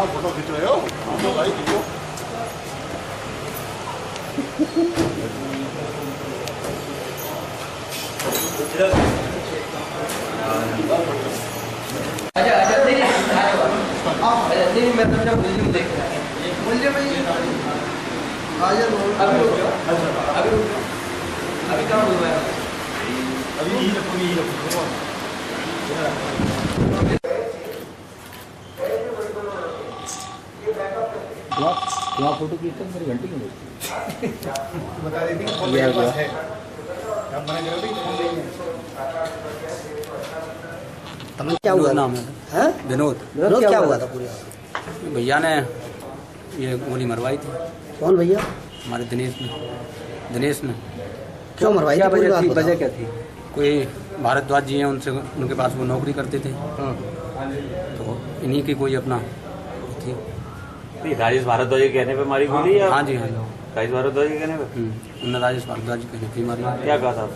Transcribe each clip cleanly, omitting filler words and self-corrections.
Photo खींच रहे हो तो भाई खींचो। नहीं मैं तो मूल्य देख रहा है मूल्य में अभी कहाँ बोलवाया अभी यही रखो वहाँ फोटो क्लिक कर मेरी घंटी क्यों बता देती है फोन मेरे पास है। अब मैंने कहा भी फोन नहीं है। क्या हुआ नाम है विनोद क्या हुआ था पूरे? भैया ने ये गोली मरवाई थी। कौन भैया? हमारे दिनेश ने। क्यों मरवाई थी? पूरी बात बताओ। वजह क्या थी? कोई भारद्वाज जी हैं, उनसे उनके पास वो नौकरी करते थे, तो इन्हीं की कोई अपना थी। नहीं, राजेश भारद्वाज के कहने पे मारी गोली या? हाँ जी हाँ। राजेश भारद्वाज के कहने पे? उन्होंने राजेश भारद्वाज के कहने पे मारी। क्या कहा था?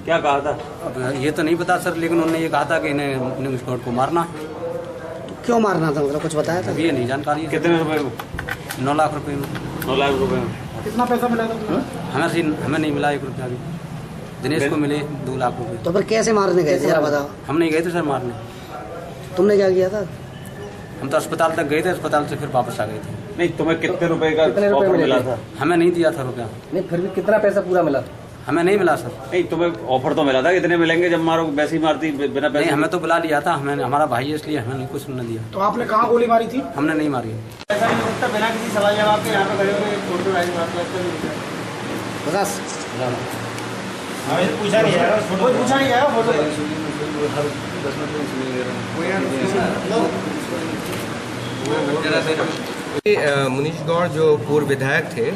क्या कहा था? अब ये तो नहीं पता सर, लेकिन उन्होंने ये कहा था कि इन्हें न्यूज़ कोर्ट को मारना। तो क्यों मारना था, मतलब कुछ बताया था? ये नहीं जानकारी है। कितने रुपए में? 9 लाख रुपए में। 9 लाख रुपए में। कितना पैसा मिला था? हमें नहीं मिला 1 रुपया भी। दिनेश को मिले 2 लाख रुपए। तो फिर कैसे मारने गए थे जरा बताओ। हम नहीं गए थे सर मारने। तुमने क्या किया था? हम तो अस्पताल तक गए थे, अस्पताल से फिर वापस आ गए थे। नहीं, तुम्हें कितने रुपए का ऑफर मिला था? हमें नहीं दिया था रुपया। नहीं फिर भी कितना पैसा पूरा मिला? हमें नहीं मिला सर। नहीं, तुम्हें ऑफर तो मिला था कितने मिलेंगे, जब मारो वैसे ही मारती बिना पैसे? नहीं, हमें तो बुला लिया था, हमें हमारा भाई है इसलिए हमें नहीं कुछ सुनने दिया। तो आपने कहाँ गोली मारी थी? हमने नहीं मारी। ऐसा नहीं होता बिना किसी सवाल जवाब के यहाँ पे खड़े हुए फोटो बस पूछा नहीं है, पूछा नहीं है फोटो। मुनीश गौड़ जो पूर्व विधायक थे,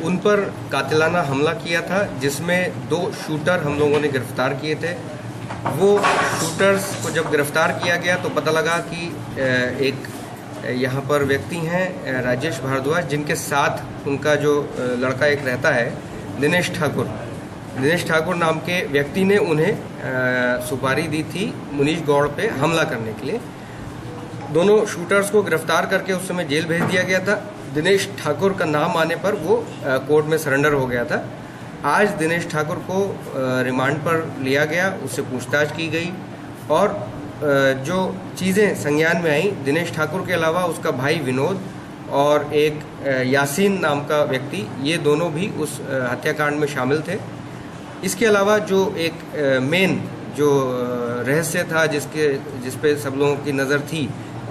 उन पर कातिलाना हमला किया था, जिसमें 2 शूटर हम लोगों ने गिरफ्तार किए थे। वो शूटर्स को जब गिरफ्तार किया गया तो पता लगा कि एक यहाँ पर व्यक्ति हैं राजेश भारद्वाज, जिनके साथ उनका जो लड़का एक रहता है दिनेश ठाकुर नाम के व्यक्ति ने उन्हें सुपारी दी थी मुनीश गौड़ पे हमला करने के लिए। दोनों शूटर्स को गिरफ्तार करके उस समय जेल भेज दिया गया था। दिनेश ठाकुर का नाम आने पर वो कोर्ट में सरेंडर हो गया था। आज दिनेश ठाकुर को रिमांड पर लिया गया, उससे पूछताछ की गई और जो चीज़ें संज्ञान में आई, दिनेश ठाकुर के अलावा उसका भाई विनोद और एक यासीन नाम का व्यक्ति, ये दोनों भी उस हत्याकांड में शामिल थे। इसके अलावा जो एक मेन जो रहस्य था जिस पे सब लोगों की नज़र थी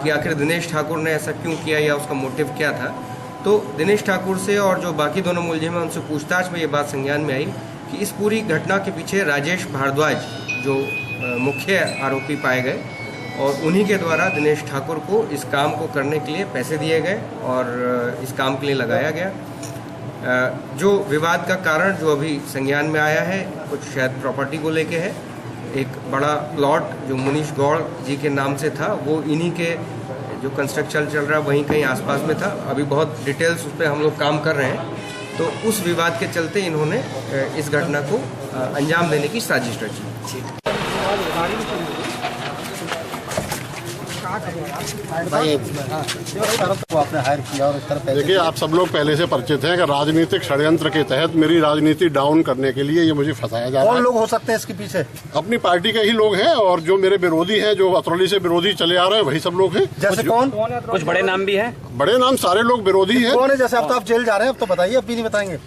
कि आखिर दिनेश ठाकुर ने ऐसा क्यों किया या उसका मोटिव क्या था, तो दिनेश ठाकुर से और जो बाकी दोनों मुलजिम हैं उनसे पूछताछ में ये बात संज्ञान में आई कि इस पूरी घटना के पीछे राजेश भारद्वाज जो मुख्य आरोपी पाए गए और उन्हीं के द्वारा दिनेश ठाकुर को इस काम को करने के लिए पैसे दिए गए और इस काम के लिए लगाया गया। जो विवाद का कारण जो अभी संज्ञान में आया है, कुछ शायद प्रॉपर्टी को लेके है। एक बड़ा प्लॉट जो मुनीश गौड़ जी के नाम से था, वो इन्हीं के जो कंस्ट्रक्शन चल रहा है वहीं कहीं आसपास में था। अभी बहुत डिटेल्स उस पर हम लोग काम कर रहे हैं। तो उस विवाद के चलते इन्होंने इस घटना को अंजाम देने की साजिश रची। आपने हायर किया और इस तरह देखिए, आप सब लोग पहले से परिचित हैं कि राजनीतिक षड्यंत्र के तहत मेरी राजनीति डाउन करने के लिए ये मुझे फंसाया जा रहा है। कौन लोग हो सकते हैं इसके पीछे? अपनी पार्टी के ही लोग हैं और जो मेरे विरोधी हैं, जो अतरौली से विरोधी चले आ रहे हैं, वही सब लोग हैं। जैसे कौन? कुछ बड़े नाम भी हैं? बड़े नाम सारे लोग विरोधी हैं। कौन है? जैसे अब तो आप जेल जा रहे हैं, अब तो बताइए, अब भी नहीं बताएंगे।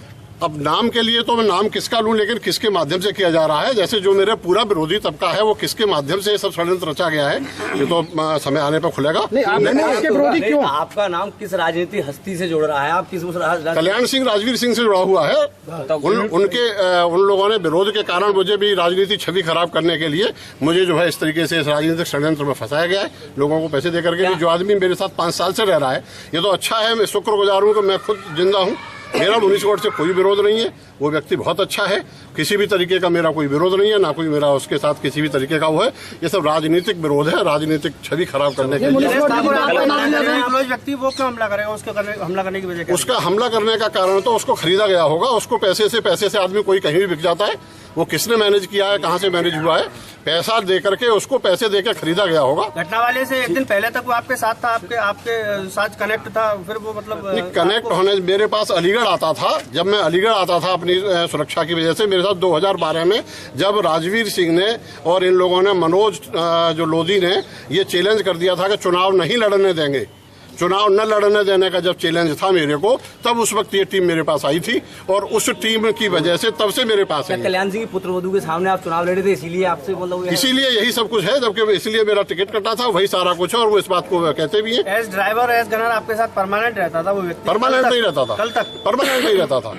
अब नाम के लिए तो मैं नाम किसका लूं, लेकिन किसके माध्यम से किया जा रहा है, जैसे जो मेरे पूरा विरोधी तबका है वो किसके माध्यम से ये सब षड्यंत्र रचा गया है, ये तो समय आने पर खुलेगा। आपके विरोधी क्यों? आपका नाम किस राजनीतिक हस्ती से जुड़ रहा है? आप किस कल्याण सिंह राजवीर सिंह से जुड़ा हुआ है। उन लोगों ने विरोध के कारण मुझे भी राजनीतिक छवि खराब करने के लिए मुझे जो है इस तरीके से इस राजनीतिक षड्यंत्र में फंसाया गया है, लोगों को पैसे देकर के। जो आदमी मेरे साथ 5 साल से रह रहा है, ये तो अच्छा है, मैं शुक्रगुजार हूँ कि मैं खुद जिंदा हूँ। मेरा मुनीश गौड़ से कोई विरोध नहीं है, वो व्यक्ति बहुत अच्छा है, किसी भी तरीके का मेरा कोई विरोध नहीं है, ना कोई मेरा उसके साथ किसी भी तरीके का वो है। ये सब राजनीतिक विरोध है, राजनीतिक छवि खराब करने के लिए। व्यक्ति वो क्यों हमला करेगा? हमला करने की वजह? उसका हमला करने का कारण तो उसको खरीदा गया होगा। उसको पैसे से आदमी कोई कहीं भी बिक जाता है वो किसने मैनेज किया है, कहाँ से मैनेज हुआ है, पैसा दे करके उसको पैसे देकर खरीदा गया होगा। घटना वाले से एक दिन पहले तक वो आपके साथ था, आपके साथ कनेक्ट था, फिर वो मतलब कनेक्ट होने मेरे पास अलीगढ़ आता था। जब मैं अलीगढ़ आता था अपनी सुरक्षा की वजह से, मेरे साथ 2012 में जब राजवीर सिंह ने और इन लोगों ने मनोज जो लोधी ने ये चैलेंज कर दिया था कि चुनाव नहीं लड़ने देंगे, चुनाव न लड़ने देने का जब चैलेंज था मेरे को, तब उस वक्त ये टीम मेरे पास आई थी और उस टीम की वजह से तब से मेरे पास है। कल्याण सिंह की पुत्रवधू के सामने आप चुनाव लड़े थे, इसीलिए आपसे मतलब इसीलिए यही सब कुछ है, जबकि इसलिए मेरा टिकट कटा था, वही सारा कुछ है और वो इस बात को कहते भी है। एज ड्राइवर एज गनर आपके साथ परमानेंट रहता था वो व्यक्ति? परमानेंट नहीं रहता था, कल तक परमानेंट नहीं रहता था।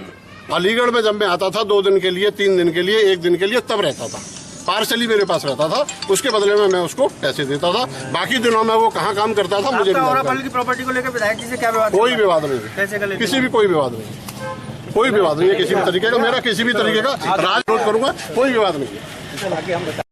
अलीगढ़ में जब मैं आता था 2 दिन के लिए, 3 दिन के लिए, 1 दिन के लिए, तब रहता था, पार्सली मेरे पास रहता था, उसके बदले में मैं उसको पैसे देता था। बाकी दिनों में वो कहाँ काम करता था मुझे नहीं आपका की प्रॉपर्टी को लेकर विधायक जी से क्या विवाद? कोई विवाद नहीं पैसे का है, किसी भी कोई विवाद नहीं, कोई विवाद नहीं है किसी भी तरीके का। मेरा किसी भी तरीके का राजनीति करूंगा, कोई विवाद नहीं है।